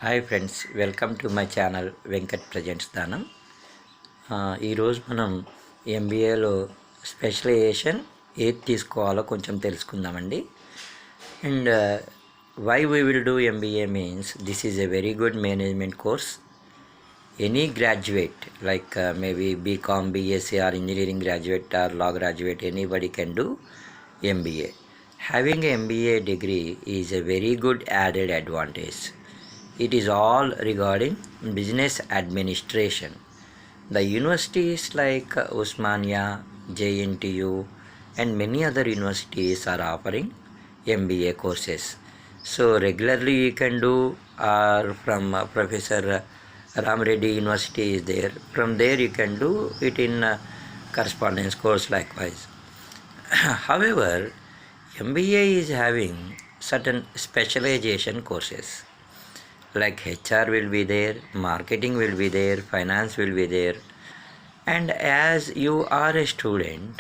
Hi friends, welcome to my channel Venkat presents దానం. ఈరోజు మనం ఎంబీఏలో స్పెషలైజేషన్ ఏది తీసుకోవాలో కొంచెం తెలుసుకుందామండి. And why we will do MBA means this is a very good management course. Any graduate like maybe BCom, BSc or engineering graduate or law graduate, anybody can do MBA. Having a MBA degree is a very good added advantage. It is all regarding business administration. The universities like Osmania, JNTU and many other universities are offering MBA courses. So regularly you can do, or from Professor Ram Reddy University is there. From there you can do it in correspondence course likewise. However, MBA is having certain specialization courses like HR will be there, marketing will be there, finance will be there. And as you are a student,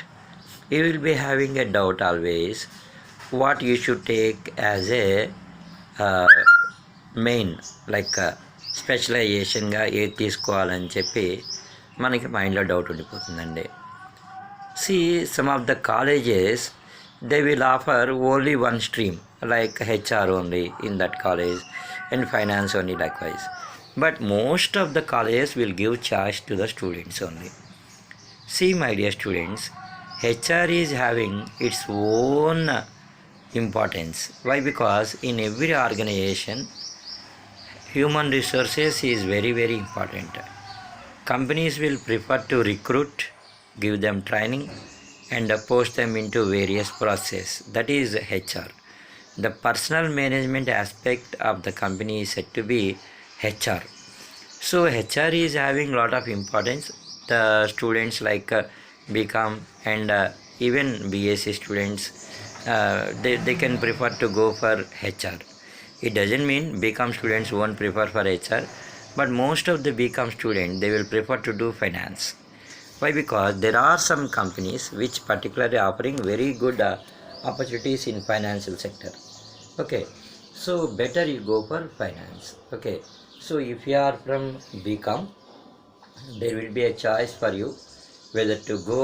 you will be having a doubt always what you should take as a main like స్పెషలైజేషన్గా ఏది తీసుకోవాలని చెప్పి మనకి మైండ్లో doubt ఉండిపోతుందండి. Some of the colleges they will offer only one stream like HR only in that college and finance only likewise. But most of the colleges will give choice to the students only. See my dear students, HR is having its own importance. Why? Because in every organization human resources is very very important. Companies will prefer to recruit, give them training and post them into various process. That is HR. The personal management aspect of the company is said to be HR. So HR is having lot of importance. The students like BCom and even BSc students, they can prefer to go for HR. It doesn't mean BCom students won't prefer for HR, but most of the BCom students, they will prefer to do finance. Why? Because there are some companies which particularly offering very good opportunities in financial sector. Okay, so better you go for finance. Okay, so if you are from BCom, there will be a choice for you whether to go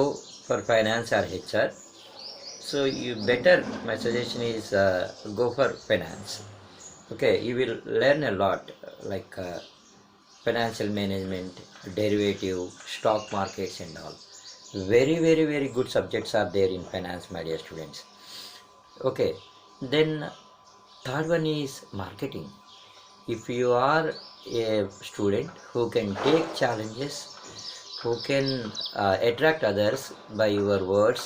for finance or HR. So you better, my suggestion is go for finance. Okay, you will learn a lot like financial management, derivative, stock markets and all. Very very very good subjects are there in finance, my dear students. Okay, then third one is marketing. If you are a student who can take challenges, who can attract others by your words,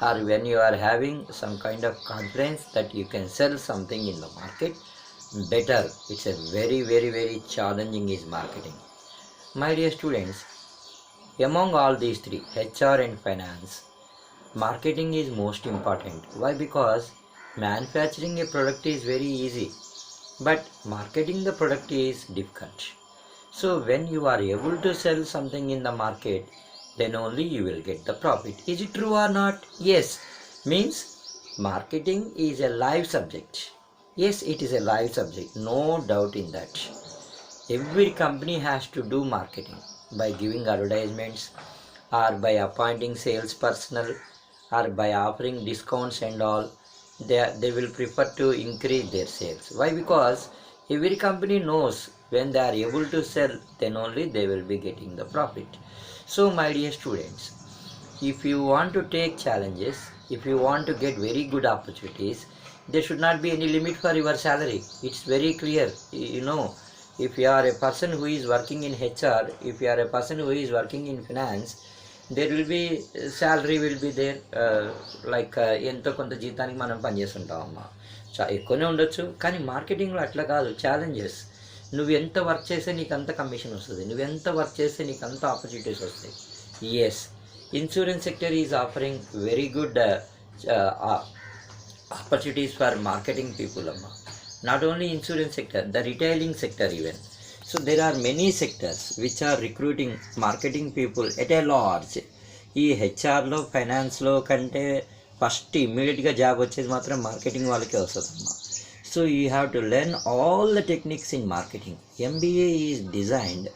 or when you are having some kind of confidence that you can sell something in the market, better. It's a very very very challenging is marketing. My dear students, among all these three, HR and finance, marketing is most important. Why? Because manufacturing a product is very easy, but marketing the product is difficult. So when you are able to sell something in the market, then only you will get the profit. Is it true or not? Yes. Means marketing is a live subject. Yes, it is a live subject, no doubt in that. Every company has to do marketing by giving advertisements, or by appointing sales personnel, or by offering discounts and all. They will prefer to increase their sales. Why? Because every company knows when they are able to sell, then only they will be getting the profit. So my dear students, if you want to take challenges, if you want to get very good opportunities, there should not be any limit for your salary. It's very clear. You know, if you are a person who is working in HR, if you are a person who is working in finance, there will be salary will be there like ఎంతో కొంత జీతానికి మనం పనిచేస్తుంటాం అమ్మా, ఎక్కువనే ఉండొచ్చు. కానీ మార్కెటింగ్లో అట్లా కాదు. ఛాలెంజెస్, నువ్వు ఎంత వర్క్ చేస్తే నీకు అంత కమిషన్ వస్తుంది, నువ్వు ఎంత వర్క్ చేస్తే నీకు అంత ఆపర్చునిటీస్ వస్తాయి. Yes, insurance sector is offering very good opportunities for marketing people amma. Not only insurance sector, the retailing sector even. So there are many sectors which are recruiting marketing people at a large. ఈ హెచ్ఆర్లో ఫైనాన్స్లో కంటే first ఇమ్మీడియట్గా job వచ్చేది మాత్రం marketing వాళ్ళకే వస్తుందమ్మా. So you have to learn all the techniques in marketing. MBA is designed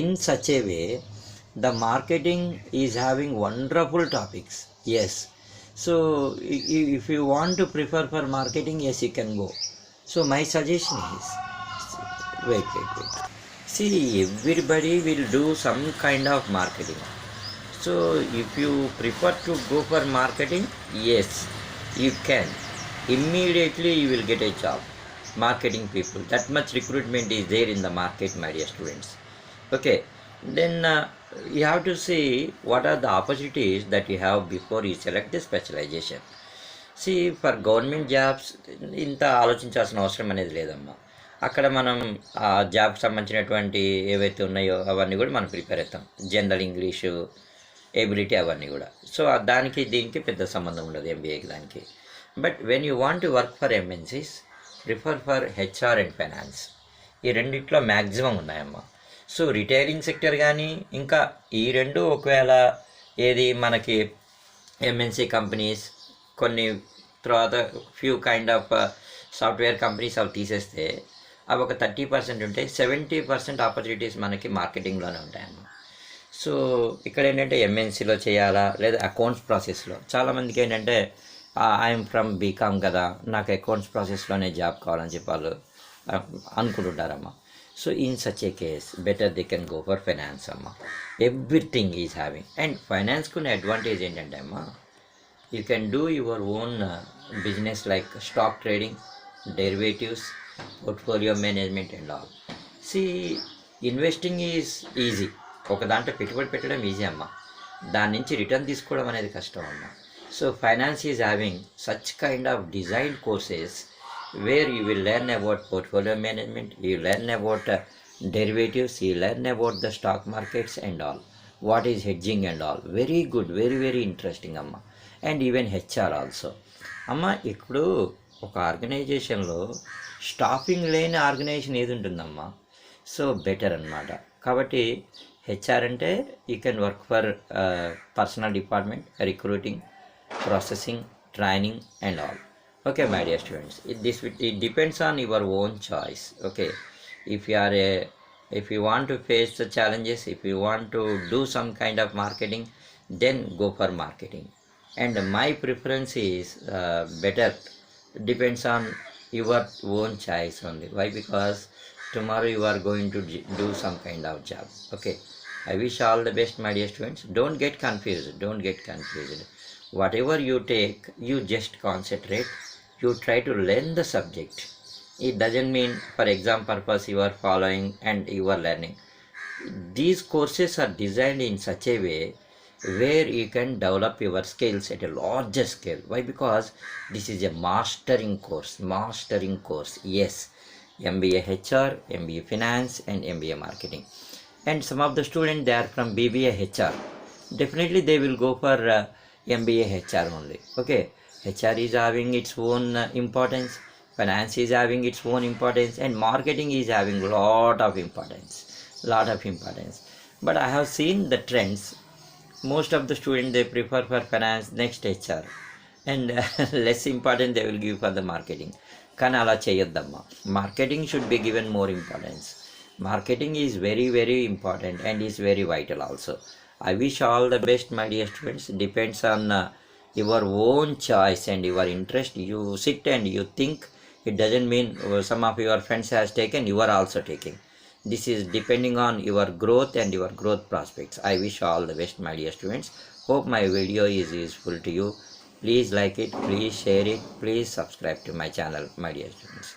in such a way, the marketing is having wonderful topics. Yes. So if you want to prefer for marketing, yes, you can go. So my suggestion is, wait. See, everybody will do some kind of marketing. So if you prefer to go for marketing, yes, you can. Immediately you will get a job. Marketing people. That much recruitment is there in the market, my dear students. Okay. Then you have to see what are the opportunities that you have before you select the specialization. See for government jobs ఇంత ఆలోచించాల్సిన అవసరం అనేది లేదమ్మా. అక్కడ మనం ఆ జాబ్కి సంబంధించినటువంటి ఏవైతే ఉన్నాయో అవన్నీ కూడా మనం ప్రిపేర్ అవుతాం. జనరల్ ఇంగ్లీషు, ఎబిలిటీ అవన్నీ కూడా. సో దానికి దీనికి పెద్ద సంబంధం ఉండదు ఎంబీఏకి దానికి. But when you want to work for MNCs, prefer for HR and finance. ఈ రెండిట్లో మ్యాక్సిమం ఉన్నాయమ్మా. సో రిటైలింగ్ సెక్టర్ కానీ ఇంకా ఈ రెండు ఒకవేళ ఏది మనకి ఎంఎన్సీ కంపెనీస్ కొన్ని తర్వాత few kind of software companies అవి తీసేస్తే అవి ఒక 30% ఉంటాయి. 70% ఆపర్చునిటీస్ మనకి మార్కెటింగ్లోనే ఉంటాయన్నమాట. సో ఇక్కడ ఏంటంటే ఎంఎన్సీలో చేయాలా లేదా అకౌంట్స్ ప్రాసెస్లో. చాలామందికి ఏంటంటే ఐఎమ్ ఫ్రమ్ బీకామ్ కదా, నాకు అకౌంట్స్ ప్రాసెస్లోనే జాబ్ కావాలని చెప్పి వాళ్ళు అనుకుంటుంటారమ్మా. So in such a case better they can go for finance అమ్మా. Everything is having. అండ్ ఫైనాన్స్కి ఉన్న అడ్వాంటేజ్ ఏంటంటే అమ్మా, you can do your own business like stock trading, derivatives, portfolio management and all. See, investing is easy. ఒక దాంట్లో పెట్టుబడి పెట్టడం easy అమ్మ, దాని నుంచి రిటర్న్ తీసుకోవడం అనేది కష్టం అమ్మ. So finance is having such kind of designed courses where you will learn about portfolio management, you learn about derivatives, you learn about the stock markets and all, what is hedging and all. Very good, very interesting అమ్మ. And even HR also అమ్మ. ఇప్పుడు ఒక ఆర్గనైజేషన్లో staffing లేని organisation ఏది ఉంటుందమ్మా. So better అనమాట. కాబట్టి హెచ్ఆర్ అంటే you can work for personal department, recruiting, processing, training and all. Okay my dear students, it depends on your own choice. Okay, if you want to face the challenges, if you want to do some kind of marketing, then go for marketing. And my preference is better, depends on your own choice only. Why? Because tomorrow you are going to do some kind of job. Okay, I wish all the best my dear students. Don't get confused. Whatever you take, you just concentrate, you try to learn the subject. It doesn't mean for exam purpose you are following and you are learning. These courses are designed in such a way where you can develop your skills at a larger scale. Why? Because this is a mastering course. Yes, MBA HR, MBA Finance and MBA Marketing. And some of the students, they are from BBA HR. Definitely they will go for MBA HR only. Okay, HR is having its own importance, finance is having its own importance, and marketing is having lot of importance. But I have seen the trends. Most of the students, they prefer for finance, next HR, and less important they will give for the marketing. కానీ అలా చేయొద్దమ్మా. Marketing should be given more importance. Marketing is very important and is very vital also. I wish all the best my dear students. Depends on your own choice and your interest. You sit and you think. It doesn't mean some of your friends has taken, you are also taking. This is depending on your growth and your growth prospects. I wish all the best my dear students. Hope my video is useful to you. Please like it, please share it, please subscribe to my channel my dear students.